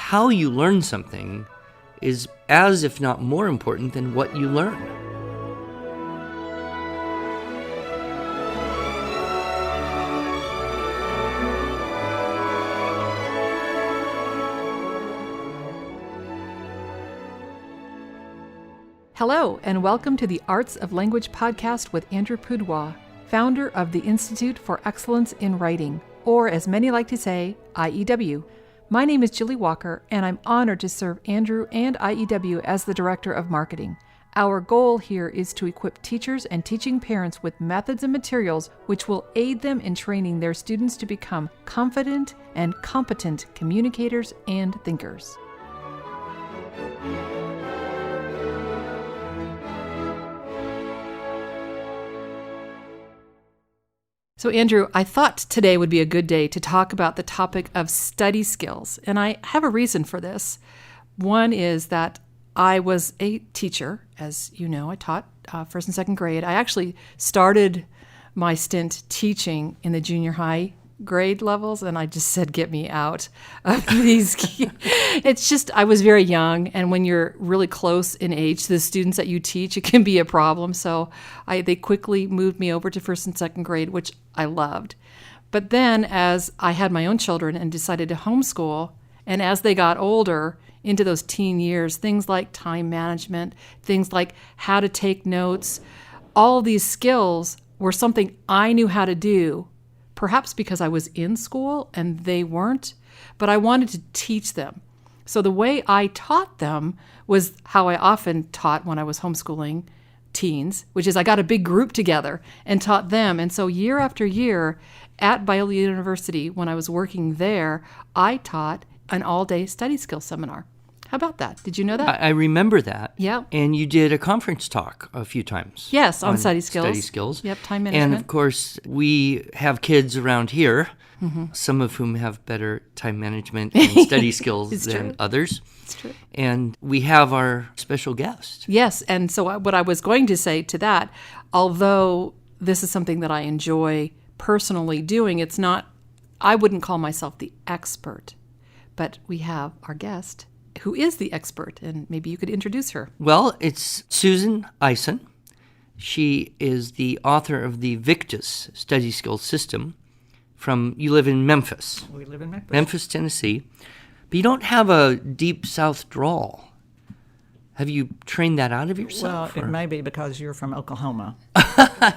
how you learn something is as, if not more important than what you learn. Hello, and welcome to the Arts of Language podcast with Andrew Pudewa, founder of the Institute for Excellence in Writing, or as many like to say, IEW. My name is Julie Walker, and I'm honored to serve Andrew and IEW as the Director of Marketing. Our goal here is to equip teachers and teaching parents with methods and materials which will aid them in training their students to become confident and competent communicators and thinkers. So Andrew, I thought today would be a good day to talk about the topic of study skills, and I have a reason for this. One is that I was a teacher, as you know. I taught first and second grade. I actually started my stint teaching in the junior high grade levels, and I just said, get me out of these. It's just, I was very young, and when you're really close in age to the students that you teach, it can be a problem. So they quickly moved me over to first and second grade, which I loved. But then as I had my own children and decided to homeschool, and as they got older, into those teen years, things like time management, things like how to take notes, all these skills were something I knew how to do, perhaps because I was in school and they weren't, but I wanted to teach them. So the way I taught them was how I often taught when I was homeschooling teens, which is I got a big group together and taught them. And so year after year at Biola University, when I was working there, I taught an all-day study skills seminar. How about that? Did you know that? I remember that. Yeah. And you did a conference talk a few times. Yes, on study skills. Study skills. Yep, time management. And of course, we have kids around here, some of whom have better time management and study skills than others. It's true. And we have our special guest. Yes, and so what I was going to say to that, although this is something that I enjoy personally doing, it's not, I wouldn't call myself the expert, but we have our guest who is the expert, and maybe you could introduce her. Well, it's Susan Ison. She is the author of the Victus Study Skills System. You live in Memphis. We live in Memphis. Memphis, Tennessee. But you don't have a deep South drawl. Have you trained that out of yourself? Well, it may be because you're from Oklahoma.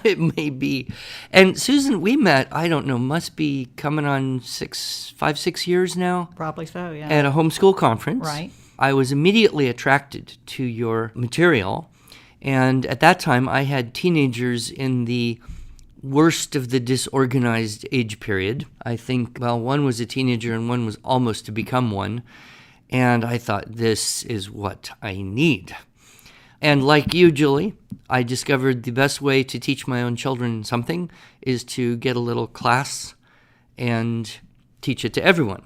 It may be. And Susan, we met, I don't know, must be coming on 5, 6 years now. Probably so, yeah. At a homeschool conference. Right. I was immediately attracted to your material. And at that time, I had teenagers in the worst of the disorganized age period. I think, one was a teenager and one was almost to become one. And I thought, this is what I need. And like you, Julie, I discovered the best way to teach my own children something is to get a little class and teach it to everyone.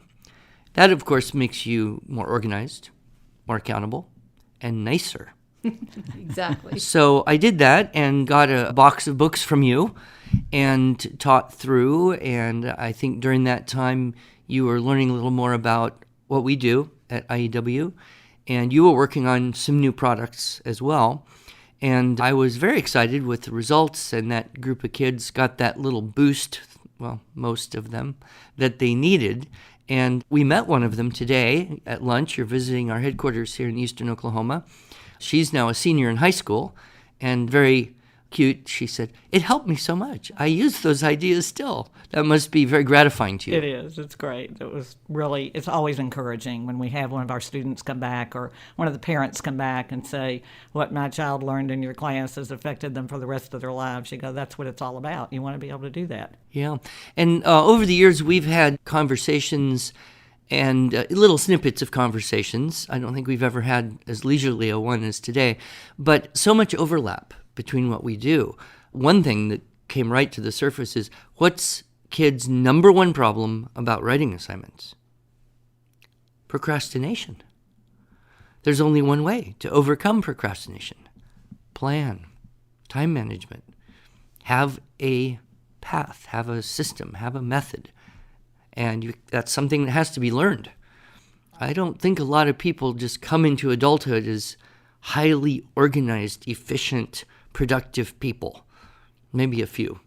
That, of course, makes you more organized, more accountable, and nicer. Exactly. So I did that and got a box of books from you and taught through. And I think during that time, you were learning a little more about what we do at IEW, and you were working on some new products as well. And I was very excited with the results, and that group of kids got that little boost, most of them, that they needed. And we met one of them today at lunch. You're visiting our headquarters here in Eastern Oklahoma. She's now a senior in high school, and very cute. She said, it helped me so much. I use those ideas still. That must be very gratifying to you. It is. It's great. It's always encouraging when we have one of our students come back or one of the parents come back and say, what my child learned in your class has affected them for the rest of their lives. You go, that's what it's all about. You want to be able to do that. Yeah. And over the years, we've had conversations and little snippets of conversations. I don't think we've ever had as leisurely a one as today, but so much overlap between what we do. One thing that came right to the surface is, what's kids' number one problem about writing assignments? Procrastination. There's only one way to overcome procrastination. Plan, time management, have a path, have a system, have a method. And that's something that has to be learned. I don't think a lot of people just come into adulthood as highly organized, efficient, productive people. Maybe a few.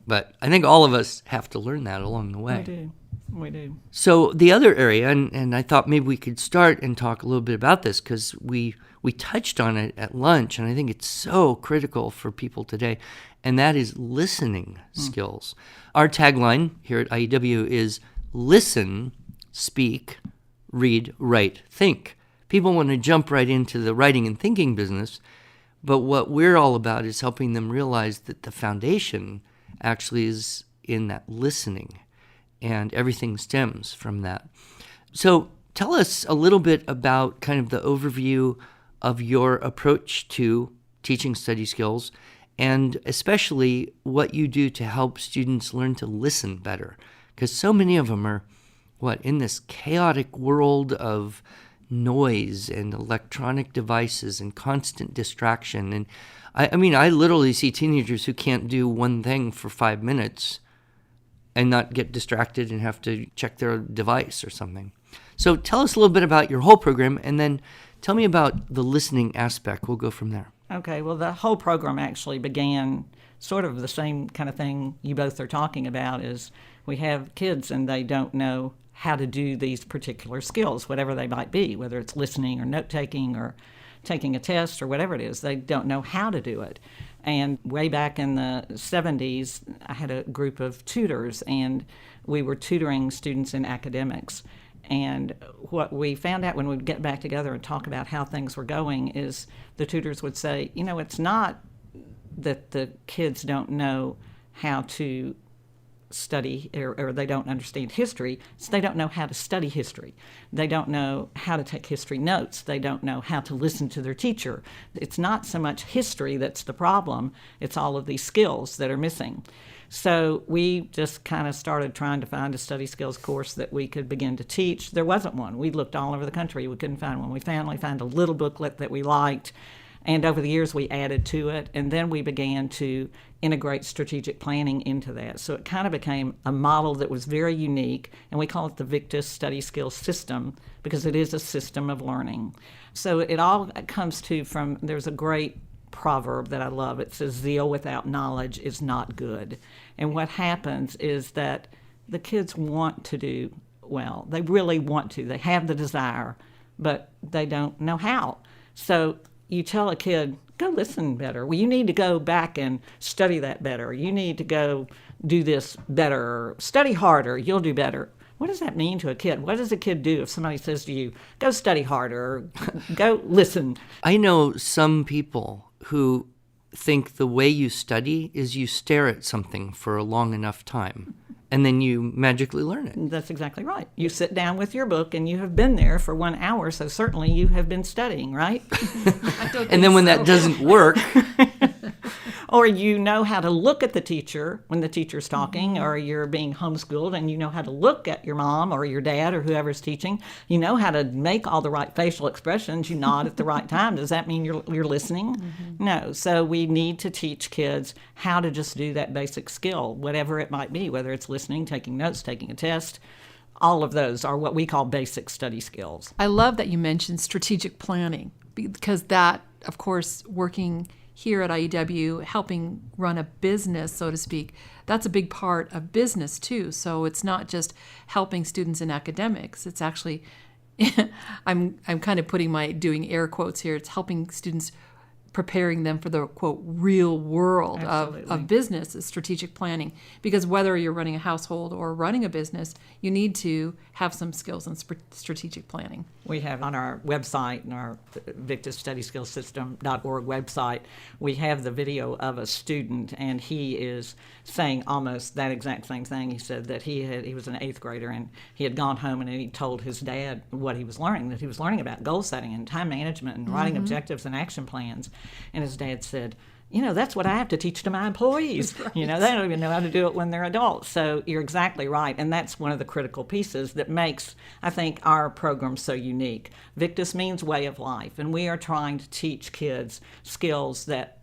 But I think all of us have to learn that along the way. We do. So the other area, and I thought maybe we could start and talk a little bit about this because we touched on it at lunch, and I think it's so critical for people today, and that is listening skills. Our tagline here at IEW is listen, speak, read, write, think. People want to jump right into the writing and thinking business, but what we're all about is helping them realize that the foundation actually is in that listening, and everything stems from that. So tell us a little bit about kind of the overview of your approach to teaching study skills, and especially what you do to help students learn to listen better. Because so many of them are, in this chaotic world of noise and electronic devices and constant distraction. And I mean, I literally see teenagers who can't do one thing for 5 minutes and not get distracted and have to check their device or something. So tell us a little bit about your whole program, and then tell me about the listening aspect. We'll go from there. Okay, well, the whole program actually began sort of the same kind of thing you both are talking about. Is we have kids and they don't know how to do these particular skills, whatever they might be, whether it's listening or note-taking or taking a test or whatever it is. They don't know how to do it. And way back in the 70s, I had a group of tutors, and we were tutoring students in academics. And what we found out when we'd get back together and talk about how things were going is the tutors would say, it's not that the kids don't know how to study or they don't understand history, so they don't know how to study history. They don't know how to take history notes. They don't know how to listen to their teacher. It's not so much history that's the problem, it's all of these skills that are missing. So we just kind of started trying to find a study skills course that we could begin to teach. There wasn't one. We looked all over the country. We couldn't find one. We finally found a little booklet that we liked, and over the years we added to it, and then we began to integrate strategic planning into that. So it kind of became a model that was very unique, and we call it the Victus Study Skills System because it is a system of learning. So it all comes from, there's a great proverb that I love. It says, zeal without knowledge is not good. And what happens is that the kids want to do well. They really want to. They have the desire, but they don't know how. So you tell a kid, go listen better. Well, you need to go back and study that better. You need to go do this better. Study harder. You'll do better. What does that mean to a kid? What does a kid do if somebody says to you, go study harder, or go listen? I know some people who think the way you study is you stare at something for a long enough time, and then you magically learn it. That's exactly right. You sit down with your book, and you have been there for 1 hour, so certainly you have been studying, right? And then when that doesn't work... Or you know how to look at the teacher when the teacher's talking, or you're being homeschooled and you know how to look at your mom or your dad or whoever's teaching. You know how to make all the right facial expressions. You nod at the right time. Does that mean you're listening? Mm-hmm. No. So we need to teach kids how to just do that basic skill, whatever it might be, whether it's listening, taking notes, taking a test. All of those are what we call basic study skills. I love that you mentioned strategic planning, because that, of course, working here at IEW, helping run a business, so to speak, that's a big part of business too. So it's not just helping students in academics. It's actually, I'm kind of doing air quotes here. It's helping students, preparing them for the, quote, real world of business, is strategic planning. Because whether you're running a household or running a business, you need to have some skills in strategic planning. We have on our website, in our Victus Study Skills System.org website, we have the video of a student, and he is saying almost that exact same thing. He said that he was an 8th grader, and he had gone home and he told his dad what he was learning, that he was learning about goal setting and time management and writing objectives and action plans. And his dad said, that's what I have to teach to my employees. Right. They don't even know how to do it when they're adults. So you're exactly right. And that's one of the critical pieces that makes, I think, our program so unique. Victus means way of life. And we are trying to teach kids skills that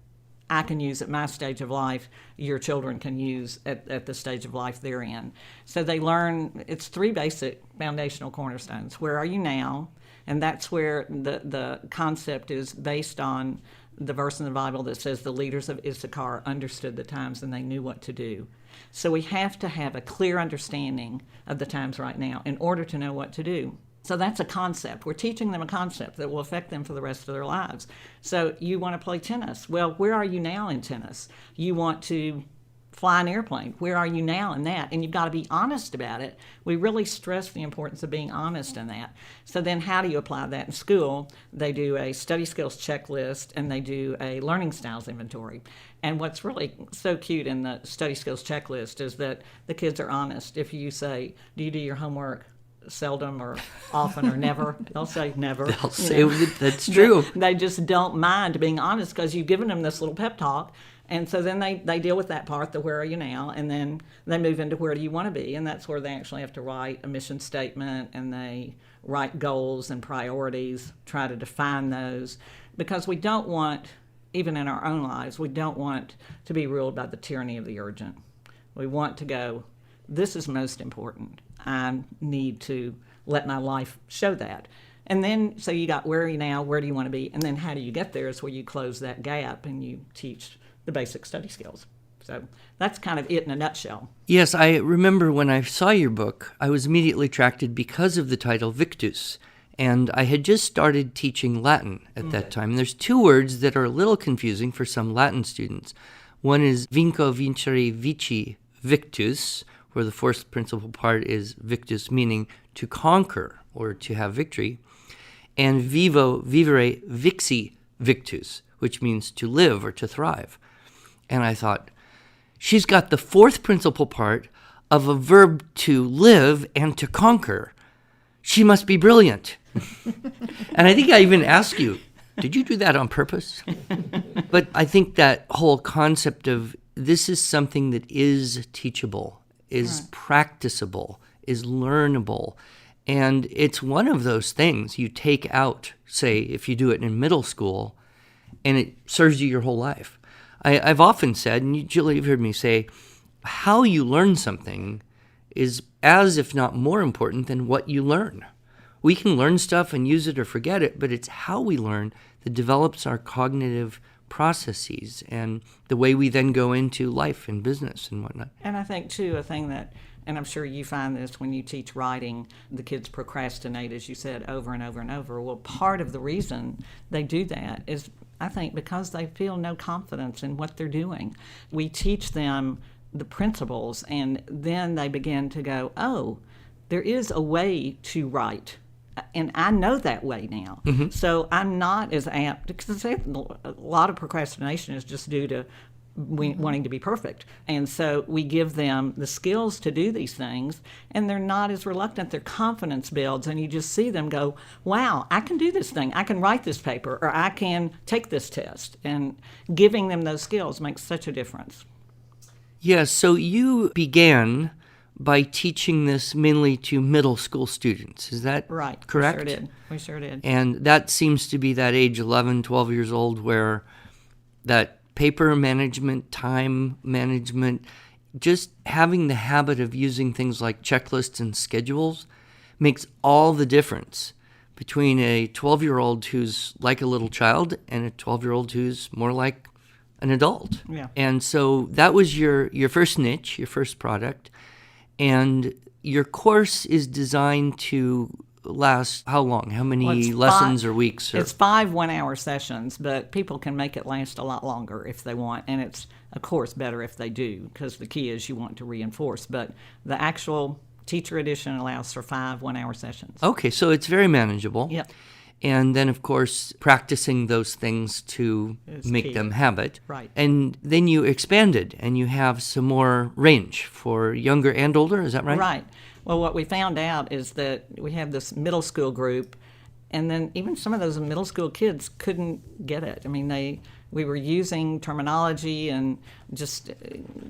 I can use at my stage of life, your children can use at the stage of life they're in. So they learn, it's 3 basic foundational cornerstones. Where are you now? And that's where the concept is based on the verse in the Bible that says the leaders of Issachar understood the times and they knew what to do. So we have to have a clear understanding of the times right now in order to know what to do. So that's a concept. We're teaching them a concept that will affect them for the rest of their lives. So you want to play tennis. Well, where are you now in tennis? You want to fly an airplane. Where are you now in that? And you've got to be honest about it. We really stress the importance of being honest in that. So then how do you apply that in school? They do a study skills checklist and they do a learning styles inventory. And what's really so cute in the study skills checklist is that the kids are honest. If you say, do you do your homework seldom or often or never? They'll say never. They'll say that's true. They just don't mind being honest because you've given them this little pep talk. And so then they deal with that part, the where are you now, and then they move into where do you want to be. And that's where they actually have to write a mission statement and they write goals and priorities, try to define those. Because we don't want, even in our own lives, we don't want to be ruled by the tyranny of the urgent. We want to go, this is most important. I need to let my life show that. And then, so you got where are you now, where do you want to be, and then how do you get there is where you close that gap and you teach the basic study skills. So that's kind of it in a nutshell. Yes, I remember when I saw your book, I was immediately attracted because of the title Victus. And I had just started teaching Latin at that time. There's 2 words that are a little confusing for some Latin students. One is vinco, vincere, vici, victus, where the 4th principal part is victus, meaning to conquer or to have victory. And vivo, vivere, vixi, victus, which means to live or to thrive. And I thought, she's got the 4th principal part of a verb to live and to conquer. She must be brilliant. And I think I even asked you, did you do that on purpose? But I think that whole concept of this is something that is teachable, is practicable, is learnable. And it's one of those things you take out, say, if you do it in middle school, and it serves you your whole life. I've often said, and Julie, you've heard me say, how you learn something is as if not more important than what you learn. We can learn stuff and use it or forget it, but it's how we learn that develops our cognitive processes and the way we then go into life and business and whatnot. And I think, too, a thing that, and I'm sure you find this when you teach writing, the kids procrastinate, as you said, over and over and over. Well, part of the reason they do that is, I think, because they feel no confidence in what they're doing. We teach them the principles, and then they begin to go, oh, there is a way to write. And I know that way now. Mm-hmm. So I'm not as apt, because a lot of procrastination is just due to wanting to be perfect. And so we give them the skills to do these things, and they're not as reluctant. Their confidence builds, and you just see them go, wow, I can do this thing. I can write this paper, or I can take this test. And giving them those skills makes such a difference. Yes, so you began by teaching this mainly to middle school students. Is that right? Correct? We sure did. And that seems to be that age, 11, 12 years old, where that paper management, time management, just having the habit of using things like checklists and schedules makes all the difference between a 12-year-old who's like a little child and a 12-year-old who's more like an adult. Yeah. And so that was your first niche, your first product. And your course is designed to last how long? How many lessons or weeks? It's 5 1-hour sessions, but people can make it last a lot longer if they want. And it's, of course, better if they do, because the key is you want to reinforce. But the actual teacher edition allows for 5 1-hour sessions. Okay, so it's very manageable. Yep. And then, of course, practicing those things to make key. them habit. Right. And then you expanded, and you have some more range for younger and older, is that right? Right. Well, what we found out is that we have this middle school group, and then even some of those middle school kids couldn't get it. I mean, we were using terminology and just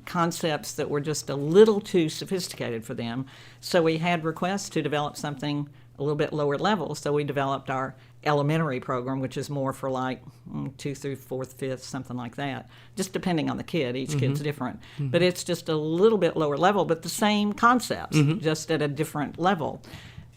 concepts that were just a little too sophisticated for them. So we had requests to develop something a little bit lower level. So we developed our elementary program, which is more for like 2 through 4th, 5th, something like that, just depending on the kid. Each kid's different. But it's just a little bit lower level, but the same concepts, just at a different level.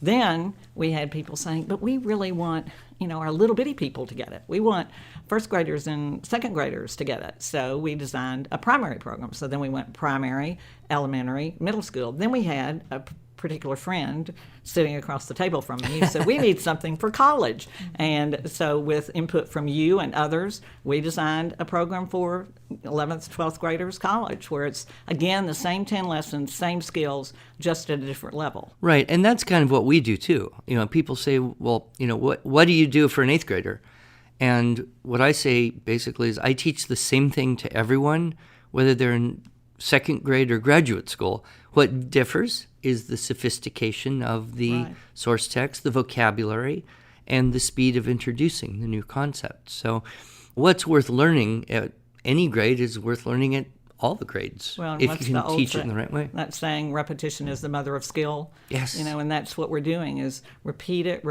Then we had people saying, but we really want, our little bitty people to get it. We want first graders and second graders to get it. So we designed a primary program. So then we went primary, elementary, middle school. Then we had a particular friend sitting across the table from me who said, we need something for college. And so with input from you and others, we designed a program for 11th, 12th graders college, where it's, again, the same 10 lessons, same skills, just at a different level. Right, and that's kind of what we do too. People say, well, what do you do for an 8th grader? And what I say basically is I teach the same thing to everyone, whether they're in second grade or graduate school. What differs is the sophistication of the source text, the vocabulary, and the speed of introducing the new concept. So what's worth learning at any grade is worth learning at all the grades, well, if you can teach it in the right way. That saying, repetition is the mother of skill. Yes. And that's what we're doing, is repeat it,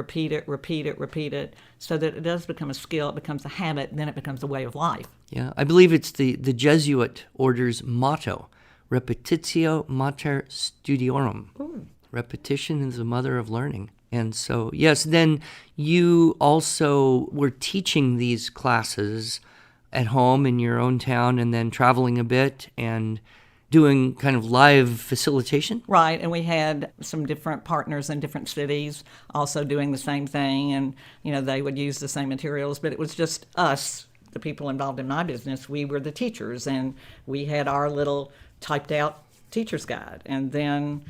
so that it does become a skill, it becomes a habit, then it becomes a way of life. Yeah, I believe it's the Jesuit order's motto, repetitio mater studiorum. Ooh. Repetition is the mother of learning. And so, yes, then you also were teaching these classes at home in your own town, and then traveling a bit and doing kind of live facilitation? Right, and we had some different partners in different cities also doing the same thing, and they would use the same materials, but it was just us, the people involved in my business. We were the teachers, and we had our little typed out teacher's guide, and then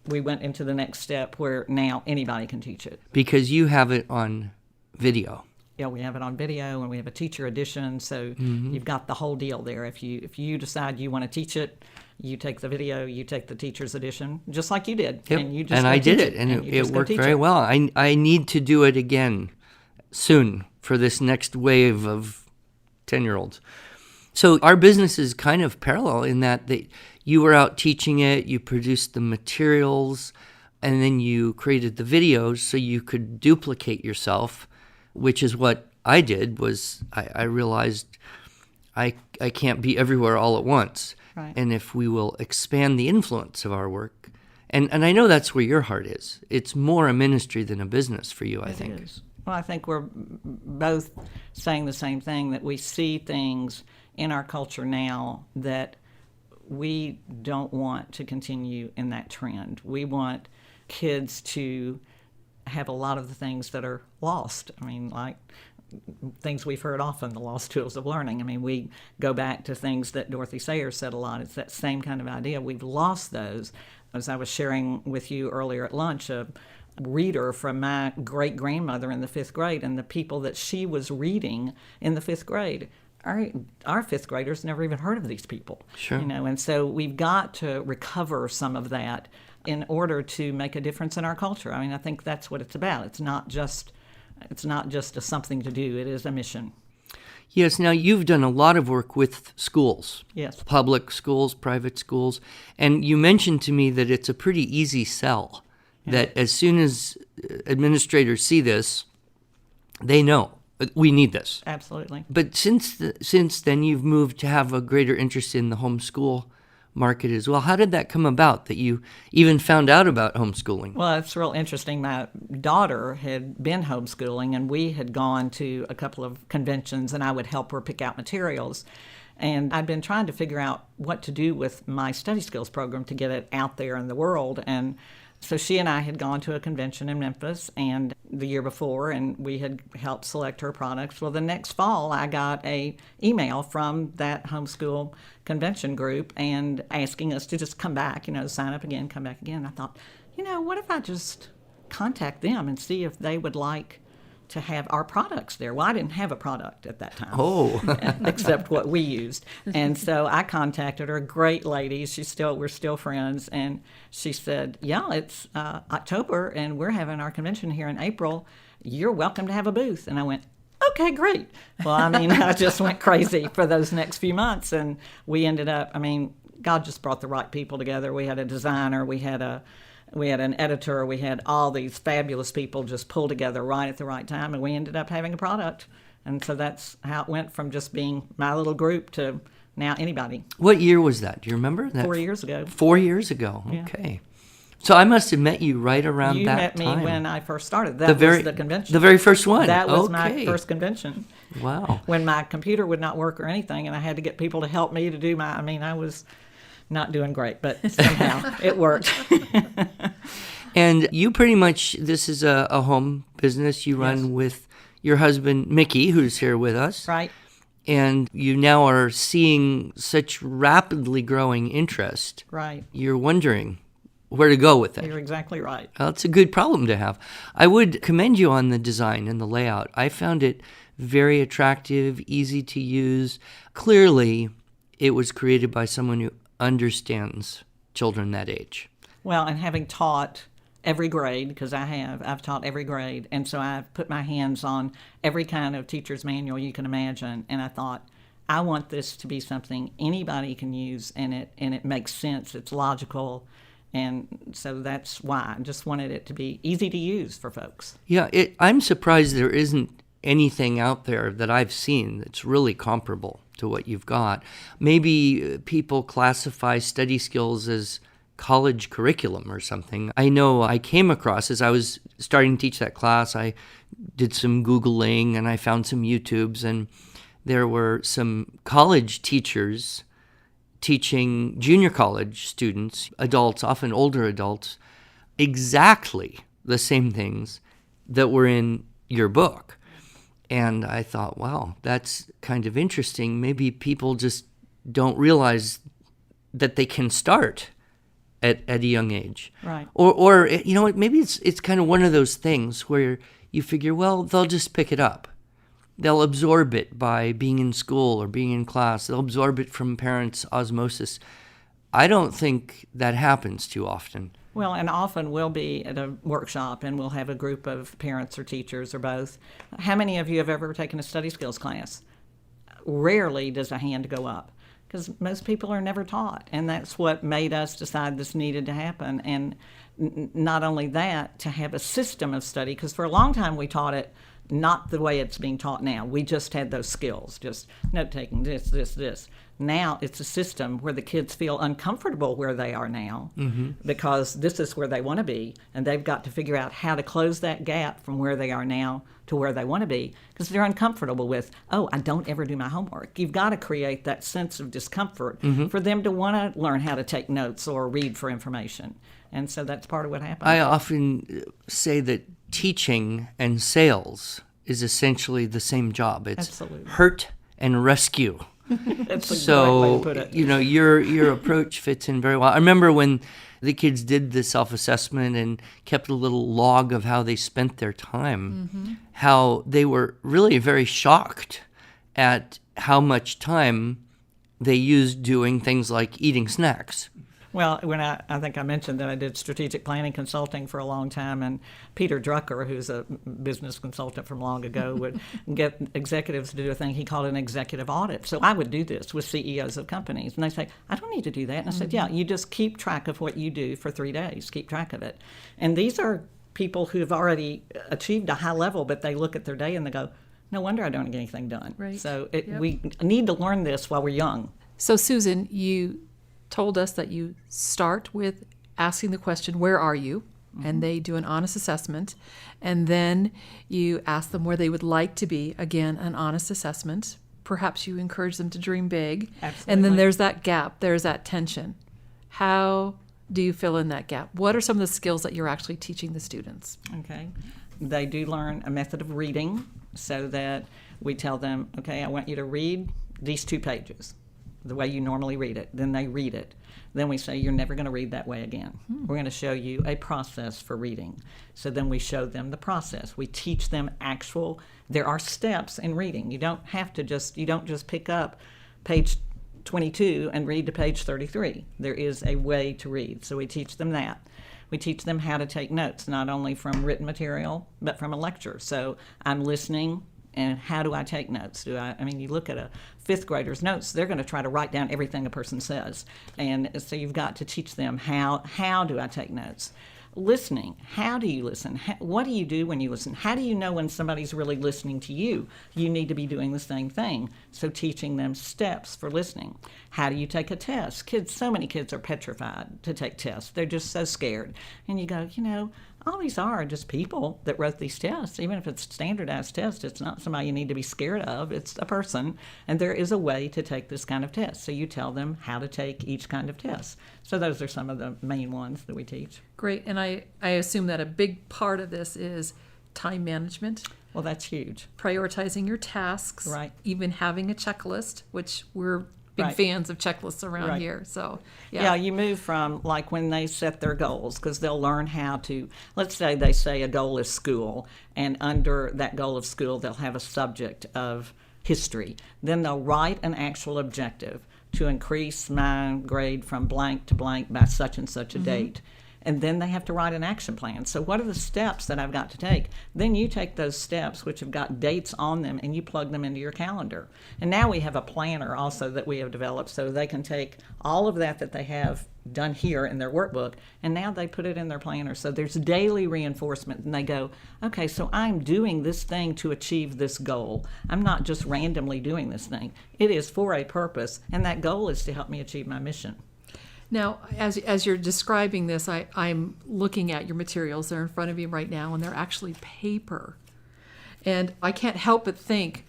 we went into the next step where now anybody can teach it. Because you have it on video. Yeah, we have it on video, and we have a teacher edition, so you've got the whole deal there. If you decide you want to teach it, you take the video, you take the teacher's edition, just like you did. Yep. And you just I did it, and it worked very well. I need to do it again soon for this next wave of 10-year-olds. So our business is kind of parallel in that you were out teaching it, you produced the materials, and then you created the videos so you could duplicate yourself, which is what I did. Was I realized I can't be everywhere all at once. Right. And if we will expand the influence of our work, and I know that's where your heart is. It's more a ministry than a business for you, I think. It is. Well, I think we're both saying the same thing, that we see things in our culture now that we don't want to continue in that trend. We want kids to have a lot of the things that are lost. I mean, like things we've heard often, the lost tools of learning. I mean, we go back to things that Dorothy Sayers said a lot. It's that same kind of idea. We've lost those. As I was sharing with you earlier at lunch, a reader from my great-grandmother in the 5th grade, and the people that she was reading in the 5th grade. Our 5th graders never even heard of these people. Sure. And so we've got to recover some of that in order to make a difference in our culture. I mean, I think that's what it's about. It's not just a something to do. It is a mission. Yes. Now, you've done a lot of work with schools. Yes. Public schools, private schools. And you mentioned to me that it's a pretty easy sell, that as soon as administrators see this, they know we need this. Absolutely. But since then, you've moved to have a greater interest in the homeschool market as well. How did that come about, that you even found out about homeschooling? Well, it's real interesting. My daughter had been homeschooling, and we had gone to a couple of conventions, and I would help her pick out materials. And I'd been trying to figure out what to do with my study skills program to get it out there in the world. And so she and I had gone to a convention in Memphis and the year before, and we had helped select her products. Well, the next fall, I got an email from that homeschool convention group and asking us to just come back, sign up again, come back again. I thought, what if I just contact them and see if they would like to have our products there? Well, I didn't have a product at that time. Oh. Except what we used. And so I contacted her, a great lady. We're still friends. And she said, yeah, it's October, and we're having our convention here in April. You're welcome to have a booth. And I went, okay, great. Well, I just went crazy for those next few months. And we ended up, God just brought the right people together. We had a designer. We had a We had an editor. We had all these fabulous people just pulled together right at the right time, and we ended up having a product. And so that's how it went from just being my little group to now anybody. What year was that? Do you remember? 4 years ago. 4 years ago. Yeah. Okay. So I must have met you right around that time. You met me when I first started. That was the convention. The very first one. That was my first convention. Wow. When my computer would not work or anything, and I had to get people to help me to do I was not doing great, but somehow it worked. And you pretty much, this is a home business you run with your husband, Mickey, who's here with us. Right. And you now are seeing such rapidly growing interest. Right. You're wondering where to go with it. You're exactly right. Well, it's a good problem to have. I would commend you on the design and the layout. I found it very attractive, easy to use. Clearly, it was created by someone who understands children that age. Well, and having taught every grade, because I've taught every grade, and so I've put my hands on every kind of teacher's manual you can imagine, and I thought, I want this to be something anybody can use, and it makes sense, it's logical, and so that's why I just wanted it to be easy to use for folks. Yeah, I'm surprised there isn't anything out there that I've seen that's really comparable to what you've got. Maybe people classify study skills as college curriculum or something. I know I came across, as I was starting to teach that class, I did some Googling and I found some YouTubes, and there were some college teachers teaching junior college students, adults, often older adults, exactly the same things that were in your book. And I thought, wow, that's kind of interesting. Maybe people just don't realize that they can start at a young age. Right. Or you know what, maybe it's kind of one of those things where you figure, well, they'll just pick it up. They'll absorb it by being in school or being in class. They'll absorb it from parents' osmosis. I don't think that happens too often. Well, and often we'll be at a workshop and we'll have a group of parents or teachers or both. How many of you have ever taken a study skills class? Rarely does a hand go up, because most people are never taught, and that's what made us decide this needed to happen. And not only that, to have a system of study, because for a long time we taught it not the way it's being taught now. We just had those skills, just note-taking, this. Now it's a system where the kids feel uncomfortable where they are now, because this is where they want to be, and they've got to figure out how to close that gap from where they are now to where they want to be, because they're uncomfortable with, oh, I don't ever do my homework. You've got to create that sense of discomfort for them to want to learn how to take notes or read for information. And so that's part of what happened. I often say that teaching and sales is essentially the same job. It's Absolutely. Hurt and rescue. That's the So, correct way to put it. you know, your approach fits in very well. I remember when the kids did the self-assessment and kept a little log of how they spent their time, how they were really very shocked at how much time they used doing things like eating snacks. Well, when I think I mentioned that I did strategic planning consulting for a long time, and Peter Drucker, who's a business consultant from long ago, would get executives to do a thing he called an executive audit. So I would do this with CEOs of companies, and they say, I don't need to do that. And I said, yeah, you just keep track of what you do for 3 days. Keep track of it. And these are people who have already achieved a high level, but they look at their day and they go, no wonder I don't get anything done. Right. So we need to learn this while we're young. So, Susan, you told us that you start with asking the question, where are you? And they do an honest assessment. And then you ask them where they would like to be. Again, an honest assessment. Perhaps you encourage them to dream big. Absolutely. And then there's that gap. There's that tension. How do you fill in that gap? What are some of the skills that you're actually teaching the students? Okay. They do learn a method of reading, so that we tell them, okay, I want you to read these 2 pages the way you normally read it. Then they read it. Then we say, you're never going to read that way again. We're going to show you a process for reading. So then we show them the process. We teach them there are steps in reading. You don't just pick up page 22 and read to page 33. There is a way to read. So we teach them that. We teach them how to take notes, not only from written material, but from a lecture. So I'm listening, and how do I take notes? You look at a 5th grader's notes, they're going to try to write down everything a person says. And so you've got to teach them how do I take notes? Listening. How do you listen? What do you do when you listen? How do you know when somebody's really listening to you? You need to be doing the same thing. So teaching them steps for listening. How do you take a test? So many kids are petrified to take tests. They're just so scared. And you go, all these are just people that wrote these tests. Even if it's a standardized test, it's not somebody you need to be scared of. It's a person, and there is a way to take this kind of test. So you tell them how to take each kind of test. So those are some of the main ones that we teach. Great. And I assume that a big part of this is time management. Well, that's huge. Prioritizing your tasks. Right. Even having a checklist, which we're big Right. fans of checklists around Right. here. So, Yeah, you move from like when they set their goals, because they'll learn how to, let's say they say a goal is school, and under that goal of school, they'll have a subject of history. Then they'll write an actual objective to increase my grade from blank to blank by such and such a date. And then they have to write an action plan. So what are the steps that I've got to take? Then you take those steps, which have got dates on them, and you plug them into your calendar. And now we have a planner also that we have developed, so they can take all of that they have done here in their workbook, and now they put it in their planner. So there's daily reinforcement, and they go, okay, so I'm doing this thing to achieve this goal. I'm not just randomly doing this thing. It is for a purpose, and that goal is to help me achieve my mission. Now, as you're describing this, I'm looking at your materials. They're in front of you right now, and they're actually paper. And I can't help but think,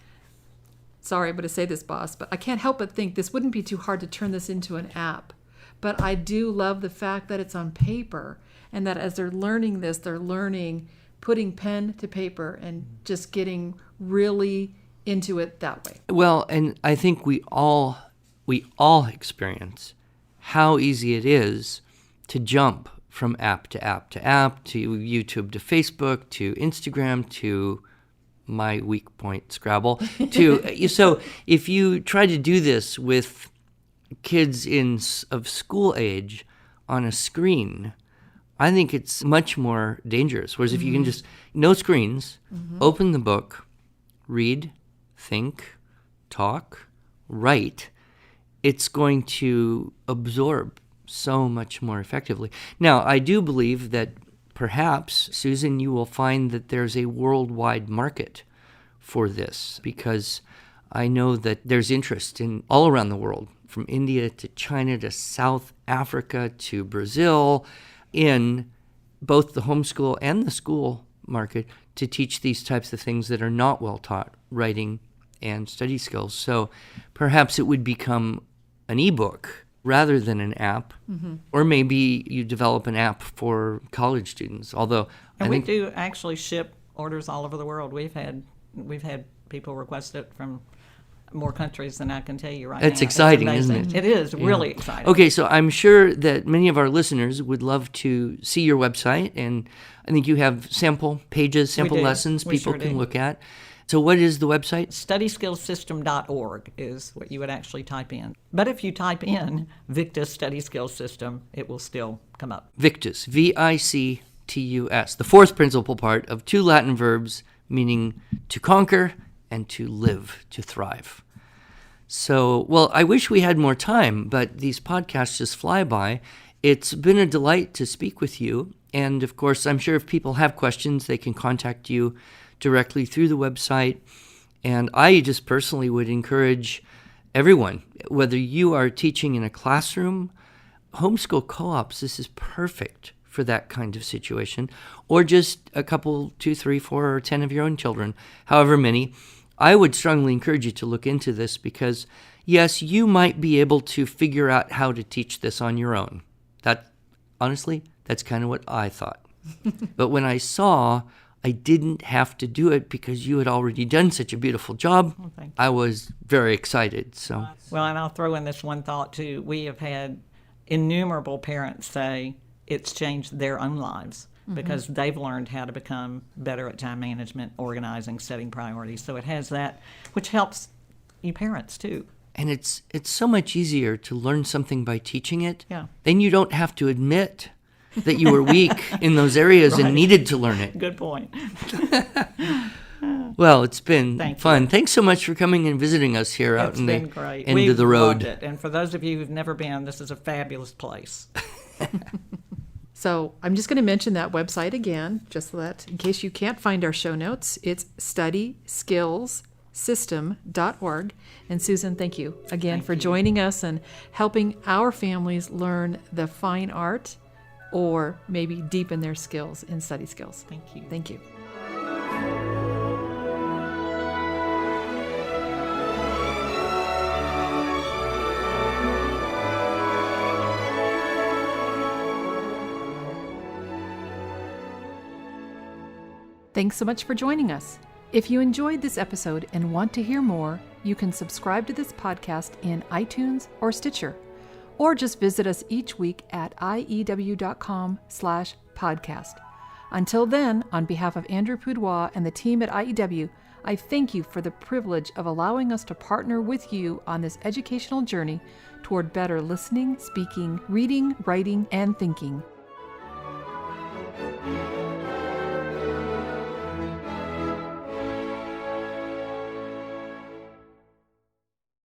sorry, I'm going to say this, boss, but I can't help but think this wouldn't be too hard to turn this into an app. But I do love the fact that it's on paper, and that as they're learning this, they're learning putting pen to paper and just getting really into it that way. Well, and I think we all experience how easy it is to jump from app to app to app, to YouTube to Facebook, to Instagram, to my weak point, Scrabble. So if you try to do this with kids of school age on a screen, I think it's much more dangerous. Whereas if you can just, no screens, open the book, read, think, talk, write, it's going to absorb so much more effectively. Now, I do believe that perhaps, Susan, you will find that there's a worldwide market for this, because I know that there's interest in all around the world, from India to China to South Africa to Brazil, in both the homeschool and the school market, to teach these types of things that are not well taught, writing and study skills. So perhaps it would become an ebook rather than an app, or maybe you develop an app for college students. Although, and we do actually ship orders all over the world. We've had people request it from more countries than I can tell you right now. It's exciting, isn't it? It is really exciting. Okay, so I'm sure that many of our listeners would love to see your website, and I think you have sample pages, sample lessons people can look at. So what is the website? StudySkillsSystem.org is what you would actually type in. But if you type in Victus Study Skills System, it will still come up. Victus, Victus, the fourth principal part of two Latin verbs meaning to conquer and to live, to thrive. So, well, I wish we had more time, but these podcasts just fly by. It's been a delight to speak with you. And of course, I'm sure if people have questions, they can contact you directly through the website. And I just personally would encourage everyone, whether you are teaching in a classroom, homeschool co-ops, this is perfect for that kind of situation, or just a couple, 2, 3, 4, or 10 of your own children, however many. I would strongly encourage you to look into this because, yes, you might be able to figure out how to teach this on your own. Honestly, that's kind of what I thought. But when I saw I didn't have to do it because you had already done such a beautiful job, I was very excited. So, well, and I'll throw in this one thought too. We have had innumerable parents say it's changed their own lives because they've learned how to become better at time management, organizing, setting priorities. So it has that, which helps you parents too. And it's so much easier to learn something by teaching it. Yeah. Then you don't have to admit that you were weak in those areas and needed to learn it. Good point. Well, it's been fun. You. Thanks so much for coming and visiting us here out in the great. end of the road. Loved it. And for those of you who've never been, this is a fabulous place. So I'm just going to mention that website again, just so that in case you can't find our show notes, it's studyskillssystem.org. And Susan, thank you again for joining us and helping our families learn the fine art or maybe deepen their skills in study skills. Thank you. Thank you. Thanks so much for joining us. If you enjoyed this episode and want to hear more, you can subscribe to this podcast in iTunes or Stitcher, or just visit us each week at iew.com/podcast. Until then, on behalf of Andrew Poudois and the team at IEW, I thank you for the privilege of allowing us to partner with you on this educational journey toward better listening, speaking, reading, writing, and thinking.